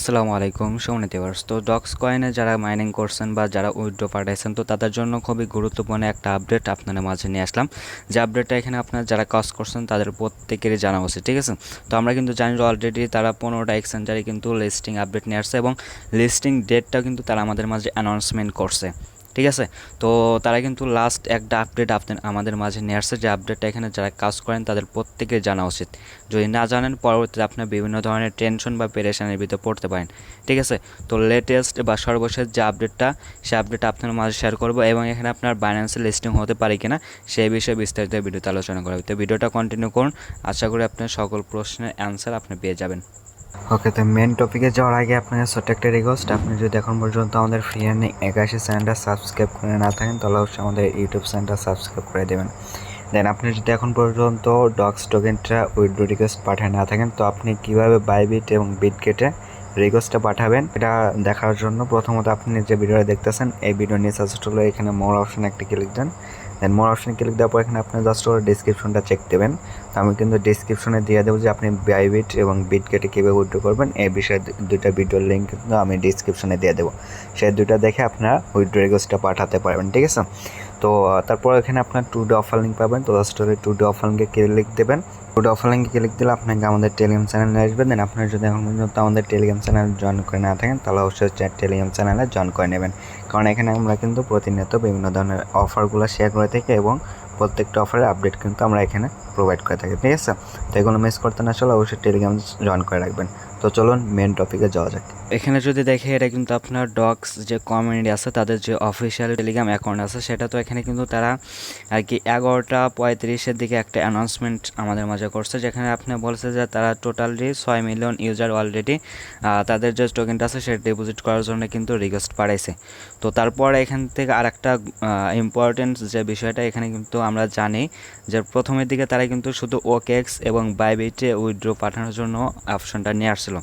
আসসালামু আলাইকুম সম্মানিত ভিউয়ার্স। তো ডক্স কয়েনে যারা মাইনিং করছেন বা যারা উইথড্র পাঠাইছেন, তো তাদের জন্য খুবই গুরুত্বপূর্ণ একটা আপডেট আপনাদের মাঝে নিয়ে আসলাম। যে আপডেটটা এখানে আপনার যারা কাজ করছেন তাদের প্রত্যেকেরই জানা উচিত, ঠিক আছে? তো আমরা কিন্তু জানি অলরেডি তারা 15টা এক্সচেঞ্জারে কিন্তু লিস্টিং আপডেট নিয়ে আসছে এবং লিস্টিং ডেটটাও কিন্তু তারা আমাদের মাঝে অ্যানাউন্সমেন্ট করছে, ঠিক আছে? তো তারা কিন্তু লাস্ট একটা আপডেট আমাদের মাঝে নিয়ে আসছে। যে আপডেটটা এখানে যারা কাজ করেন তাদের প্রত্যেকের জানা উচিত। যদি না জানেন পরবর্তীতে আপনার বিভিন্ন ধরনের টেনশন বা পেরেশানির ভিতরে পড়তে পারেন, ঠিক আছে? তো লেটেস্ট বা সর্বশেষ যে আপডেটটা, সেই আপডেটটা আপনার মাঝে শেয়ার করব এবং এখানে আপনার বাইন্যান্সে লিস্টিং হতে পারে কিনা সেই বিষয়ে বিস্তারিত ভিডিওতে আলোচনা করা হবে। তো ভিডিওটা কন্টিনিউ করুন, আশা করি আপনার সকল প্রশ্নের অ্যান্সার আপনি পেয়ে যাবেন। ওকে, তো মেন টপিকে যাওয়ার আগে আপনাকে ছোট্ট একটা রিকোয়েস্ট, আপনি যদি এখন পর্যন্ত আমাদের ফ্রি আর্নিং 81 চ্যানেলটা সাবস্ক্রাইব করে না থাকেন তাহলে অবশ্যই আমাদের ইউটিউব চ্যানেলটা সাবস্ক্রাইব করে দেবেন। দেন আপনি যদি এখন পর্যন্ত ডক্স টোকেনটা উইথড্র রিকোয়েস্ট পাঠিয়ে না থাকেন, তো আপনি কীভাবে বাইবিট এবং বিটগেটে রিকোয়েস্টটা পাঠাবেন এটা দেখার জন্য প্রথমত আপনি যে ভিডিওটা দেখতেছেন এই ভিডিও নিয়ে সাজেস্ট হলো এখানে মোর অপশানে একটা ক্লিক দেন। দেন মোর অপশানে ক্লিক দেওয়ার পর এখানে আপনি জাস্ট ওর ডিসক্রিপশনটা চেক দেবেন। তো আমি কিন্তু ডিসক্রিপশনে দিয়ে দেবো যে আপনি বাইবিট এবং বিটগেটে কীভাবে উইথড্র করবেন এই বিষয়ে দুইটা ভিডিওর লিঙ্ক কিন্তু আমি ডিসক্রিপশনে দিয়ে দেবো। সেই দুইটা দেখে আপনারা উইথড্র রিকোয়েস্টটা পাঠাতে পারবেন, ঠিক আছে? তো তারপর এখানে আপনার 2 ডে অফার লিঙ্ক পাবেন। তো জাস্ট 2 ডে অফার লিঙ্কে ক্লিক দেবেন। 2 ডে অফার লিঙ্কে ক্লিক দিলে আপনাকে আমাদের টেলিগ্রাম চ্যানেলে আসবেন। দেন আপনারা যদি এখন পর্যন্ত আমাদের টেলিগ্রাম চ্যানেল জয়েন করে না থাকেন তাহলে অবশ্যই টেলিগ্রাম চ্যানেলে জয়েন করে নেবেন, কারণ এখানে আমরা কিন্তু প্রতিনিয়ত বিভিন্ন ধরনের অফারগুলো শেয়ার করে থাকি এবং প্রত্যেকটা অফারের আপডেট কিন্তু আমরা এখানে প্রোভাইড করে থাকি, ঠিক আছে? তো এগুলো মিস করতে না চলে অবশ্যই টেলিগ্রাম জয়েন করে রাখবেন। তো চলুন মেন টপিকে যাওয়া যাক। এখানে যদি দেখে এটা কিন্তু আপনার ডক্স যে কমিউনিটি আছে তাদের যে অফিসিয়াল টেলিগ্রাম অ্যাকাউন্ট আছে সেটা, তো এখানে কিন্তু তারা আর কি 11টা 35-এর দিকে একটা অ্যানাউন্সমেন্ট আমাদের মাঝে করছে, যেখানে আপনি বলছে যে তারা টোটালি 6 মিলিয়ন ইউজার অলরেডি তাদের যে টোকেনটা আছে সেটা ডিপোজিট করার জন্য কিন্তু রিকোয়েস্ট পাঠাইছে। তো তারপর এখান থেকে আরেকটা ইম্পর্টেন্ট যে বিষয়টা, এখানে কিন্তু আমরা জানি যে প্রথমের দিকে তারা কিন্তু শুধু ওকেএক্স এবং বাইবিটে উইথড্র পাঠানোর জন্য অপশনটা নিয়ে আসছিল,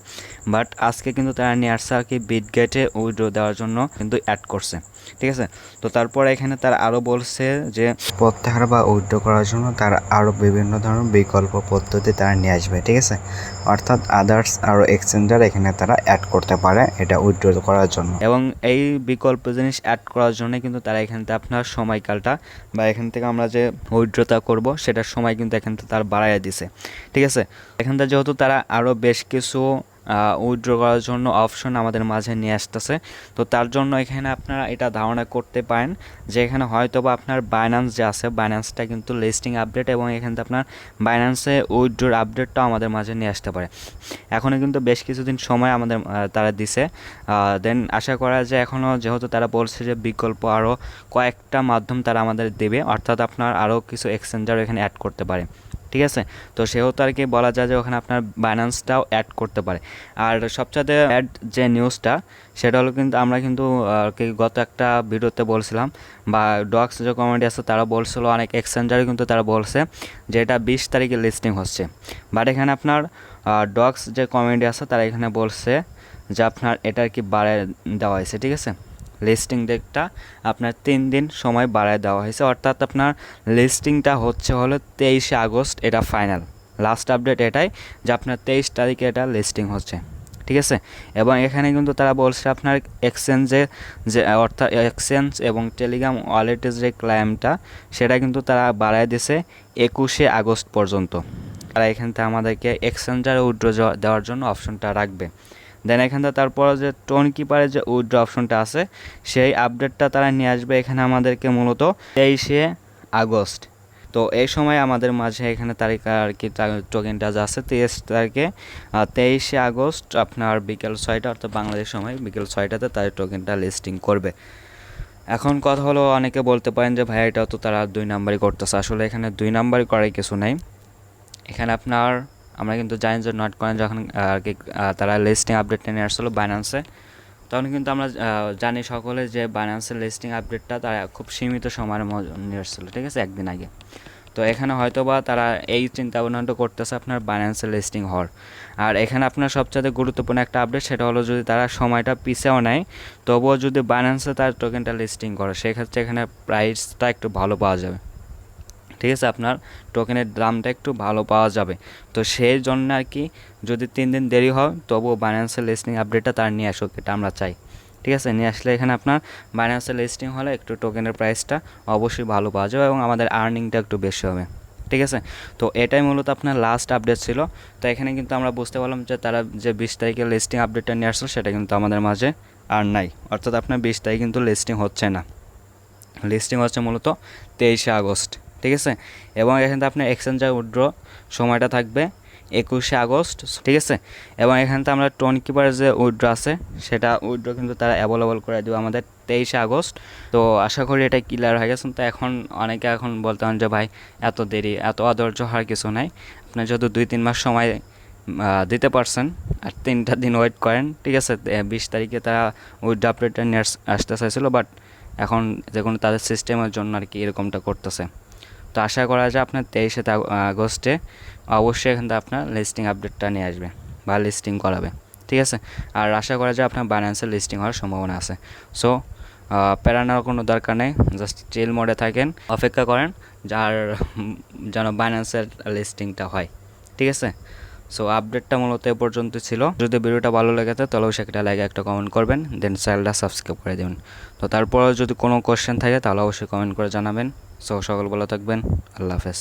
বাট আজকে কিন্তু তারা নিয়ে আসছে আর কি বিটগেটে উইথড্র দেওয়ার জন্য কিন্তু অ্যাড করছে, ঠিক আছে? তো তারপর এখানে তারা আরও বলছে যে প্রত্যাহার বা উইথড্র করার জন্য তারা আরও বিভিন্ন ধরনের বিকল্প পদ্ধতি তারা নিয়ে আসবে, ঠিক আছে? অর্থাৎ আদার্স আরও এক্সচেঞ্জার এখানে তারা অ্যাড করতে পারে এটা উইথড্র করার জন্য, এবং এই বিকল্প জিনিস অ্যাড করার জন্য কিন্তু তারা এখান থেকে আপনার সময়কালটা বা এখান থেকে আমরা যে উইথড্রটা করব সেটার সময় কিন্তু এখান থেকে তারা বাড়াইয়া দিছে, ঠিক আছে? এখান থেকে যেহেতু তারা আরও বেশ কিছু উইথড্র করার জন্য অপশন আমাদের মাঝে নিয়ে আসতেছে, তো তার জন্য এখানে আপনারা এটা ধারণা করতে পারেন যে এখানে হয়তো বা আপনার বাইন্যান্স যে আছে বাইন্যান্সটা কিন্তু লিস্টিং আপডেট এবং এখান থেকে আপনার বাইন্যান্সে উইথড্রোর আপডেটটাও আমাদের মাঝে নিয়ে আসতে পারে। এখনও কিন্তু বেশ কিছুদিন সময় আমাদের তারা দিছে। দেন আশা করা যায় এখনও যেহেতু তারা বলছে যে বিকল্প আরও কয়েকটা মাধ্যম তারা আমাদের দেবে, অর্থাৎ আপনার আরও কিছু এক্সচেঞ্জার এখানে অ্যাড করতে পারে, ঠিক আছে? তো সেহেতু আর কি বলা যায় যে ওখানে আপনার বাইন্যান্সটাও অ্যাড করতে পারে। আর সবচেয়ে অ্যাড যে নিউজটা সেটা হলো কিন্তু আমরা কিন্তু আর কি গত একটা ভিডিওতে বলছিলাম বা ডক্স যে কমিউনিটি আছে তারা বলছিল, অনেক এক্সচেঞ্জারে কিন্তু তারা বলছে যে এটা 20 তারিখে লিস্টিং হচ্ছে, বাট এখানে আপনার ডক্স যে কমিউনিটি আছে তারা এখানে বলছে যে আপনার এটা আর কি বাড়ায় দেওয়া হয়েছে, ঠিক আছে? লিস্টিং ডেটটা আপনার 3 দিন সময় বাড়ায় দেওয়া হয়েছে, অর্থাৎ আপনার লিস্টিংটা হলো 23শে আগস্ট, এটা ফাইনাল লাস্ট আপডেট এটাই যে আপনার 23 তারিখে এটা লিস্টিং হচ্ছে, ঠিক আছে? এবং এখানে কিন্তু তারা বলছে আপনার এক্সচেঞ্জে যে অর্থাৎ এক্সচেঞ্জ এবং টেলিগ্রাম ওয়ালেটের যে ক্লায়েমটা সেটা কিন্তু তারা বাড়ায় দিছে 21শে আগস্ট পর্যন্ত। তারা এখান থেকে আমাদেরকে এক্সচেঞ্জারে উইথড্র দেওয়ার জন্য অপশনটা রাখবে। দেন এখান থেকে তারপর যে টোন কিপারের যে উইথড্র অপশনটা আছে সেই আপডেটটা তারা নিয়ে আসবে এখানে আমাদেরকে মূলত 23শে আগস্ট। তো এই সময় আমাদের মাঝে এখানে তারিখ আর কি টোকেনটা যা আছে 23 তারিখে 23শে আগস্ট আপনার বিকেল 6টা অর্থাৎ বাংলাদেশ সময় বিকেল 6টাতে তার টোকেনটা লিস্টিং করবে। এখন কথা হলো, অনেকে বলতে পারেন যে ভাই এটাও তো তারা 2 নাম্বারই করতেছে। আসলে এখানে 2 নাম্বারই করার কিছু নাই। এখানে আপনার আমরা কিন্তু জানি যে নট কয়েন যখন আর কি তারা লিস্টিং আপডেটটা নিয়ে আসছিলো বাইন্যান্সে, তখন কিন্তু আমরা জানি সকলে যে বাইন্যান্সের লিস্টিং আপডেটটা তারা খুব সীমিত সময়ের নিয়ে আসছিলো, ঠিক আছে, একদিন আগে। তো এখানে হয়তো বা তারা এই চিন্তা ভাবনাটা করতেছে আপনার বাইন্যান্সের লিস্টিং হওয়ার। আর এখানে আপনার সবচেয়ে গুরুত্বপূর্ণ একটা আপডেট সেটা হলো যদি তারা সময়টা পিছেও নেয় তবুও যদি বাইন্যান্সে তার টোকেনটা লিস্টিং করে সেক্ষেত্রে এখানে প্রাইসটা একটু ভালো পাওয়া যাবে, ঠিক আছে, আপনার টোকেনের দামটা একটু ভালো পাওয়া যাবে। তো সেই জন্য আর কি যদি 3 দিন দেরি হয় তবুও বাইন্যান্সের লিস্টিং আপডেটটা তার নিয়ে আসুক, এটা আমরা চাই। ঠিক আছে, নিয়ে আসলে এখানে আপনার বাইন্যান্সের লিস্টিং হলে একটু টোকেনের প্রাইসটা অবশ্যই ভালো পাওয়া যাবে এবং আমাদের আর্নিংটা একটু বেশি হবে। ঠিক আছে, তো এটাই মূলত আপনার লাস্ট আপডেট ছিল। তো এখানে কিন্তু আমরা বুঝতে পারলাম যে তারা যে 20 তারিখে লিস্টিং আপডেটটা নিয়ে আসলো সেটা কিন্তু আমাদের মাঝে আর নাই, অর্থাৎ আপনার 20 তারিখ কিন্তু লিস্টিং হচ্ছে না, লিস্টিং হচ্ছে মূলত 23শে আগস্ট। ঠিক আছে, এবং এখানে আপনার এক্সচেঞ্জে উইথড্র সময়টা থাকবে 21শে আগস্ট। ঠিক আছে, এবং এখানে তো আমরা টোন কিপার যে উইথড্র আছে সেটা উইথড্র কিন্তু তারা অ্যাভেলেবল করে দেবে আমাদের 23শে আগস্ট। তো আশা করি এটা ক্লিয়ার হয়ে গেছে। তো এখন অনেকে এখন বলতে পারেন যে ভাই এত দেরি, এত অধৈর্য হওয়ার কিছু নাই, আপনি যেহেতু 2-3 মাস সময় দিতে পারছেন আর 3টা দিন ওয়েট করেন। ঠিক আছে, 20 তারিখে তারা উইথড্র আপডেটটা নিয়ে আসতে চাইছিল, বাট এখন যে কোনো তাদের সিস্টেমের জন্য আর কি এরকমটা করতেছে। তো আশা করা যায় আপনার 23শে আগস্টে অবশ্যই এখান থেকে আপনার লিস্টিং আপডেটটা নিয়ে আসবে বা লিস্টিং করাবে। ঠিক আছে, আর আশা করা যায় আপনার বাইন্যান্সের লিস্টিং হওয়ার সম্ভাবনা আছে। সো প্যারানোর কোনো দরকার নেই, জাস্ট চিল মোডে থাকেন, অপেক্ষা করেন যার যেন বাইন্যান্সের লিস্টিংটা হয়। ঠিক আছে, সো আপডেটটা মূলত এ পর্যন্ত ছিল। যদি ভিডিওটা ভালো লেগে থাকে তাহলে অবশ্যই একটা লাইক, একটা কমেন্ট করবেন, দেন চ্যানেলটা সাবস্ক্রাইব করে দেবেন। তো তারপরেও যদি কোনো কোয়েশ্চেন থাকে তাহলে অবশ্যই কমেন্ট করে জানাবেন। সো সকল ভালো থাকবেন, আল্লাহ হাফেজ।